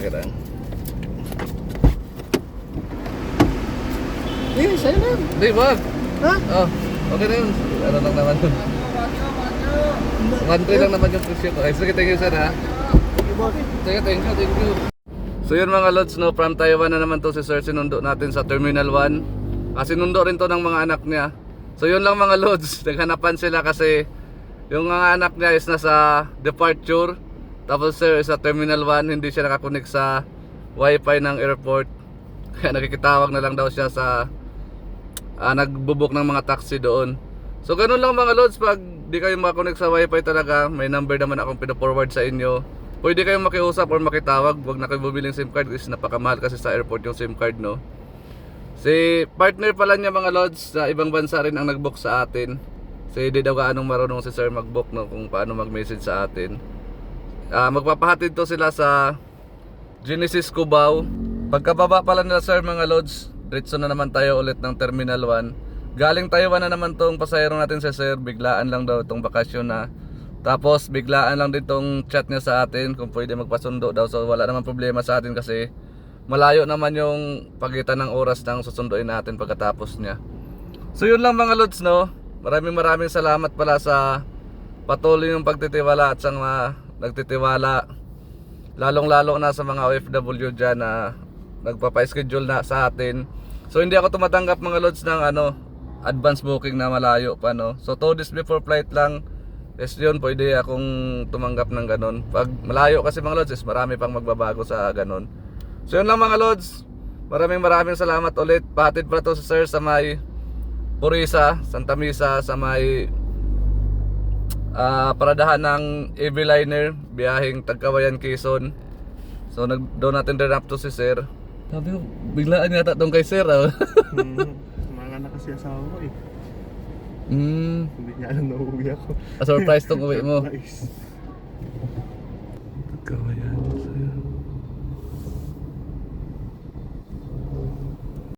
Okay lang. Sa'yo na yun. Di, wag. Ha? Oh, okay na yun. Ano lang naman yun. 1.3 lang naman yung presyo ko. Ay, sige, thank you sir ha. Sige, thank you. So yun mga lods, no, from Taiwan na naman to si sir, sinundo natin sa Terminal 1. Sinundo rin to ng mga anak niya. So yun lang mga lods, naghanapan sila kasi yung mga anak niya is nasa departure. Tapos sir sa Terminal 1, hindi siya nakakonek sa wifi ng airport. Kaya nakikitawag na lang daw siya sa nagbubuk ng mga taxi doon. So ganun lang mga lods, pag di kayo makakonek sa wifi talaga, may number naman akong pina-forward sa inyo. Pwede kayong makiusap or makitawag. Huwag na kayo bumili ng SIM card kasi napakamahal kasi sa airport yung SIM card, no. Si partner pala niya mga lods sa ibang bansa rin ang nag-book sa atin. Si di daw gaanong marunong si sir mag-book, no, kung paano mag-message sa atin. Magpapahatid to sila sa Genesis Cubao. Pagkababa pala nila sir mga lods, diretso na naman tayo ulit ng Terminal 1. Galing Taiwan na naman tong pasahero natin si sir. Biglaan lang daw itong bakasyon na. Tapos biglaan lang din tong chat niya sa atin kung pwede magpasundo daw. So wala naman problema sa atin kasi malayo naman yung pagitan ng oras ng susunduin natin pagkatapos niya. So yun lang mga lods, no. Maraming salamat pala sa patuloy yung pagtitiwala at sa mga nagtitiwala. Lalong lalo na sa mga OFW dyan na nagpapa-schedule na sa atin. So hindi ako tumatanggap mga lods ng advance booking na malayo pa, no. So 2 days before flight lang is yun, pwede akong tumanggap ng ganun. Pag malayo kasi mga lods is marami pang magbabago sa ganun. So yun lang mga lods, maraming salamat ulit. Pahatid pa to sa sir sa may Purisa, Santa Misa, sa may paradahan ng Eveliner, biyaheng Tagkawayan, Quezon. So doon natin din up to si sir. Sabi ko, biglaan yata tong kay sir. Mga na kasi asawa ko eh. Hindi Hindi niya alam na uuwi ako. surprise tong uwi mo. Nice. Tagkawayan, sir.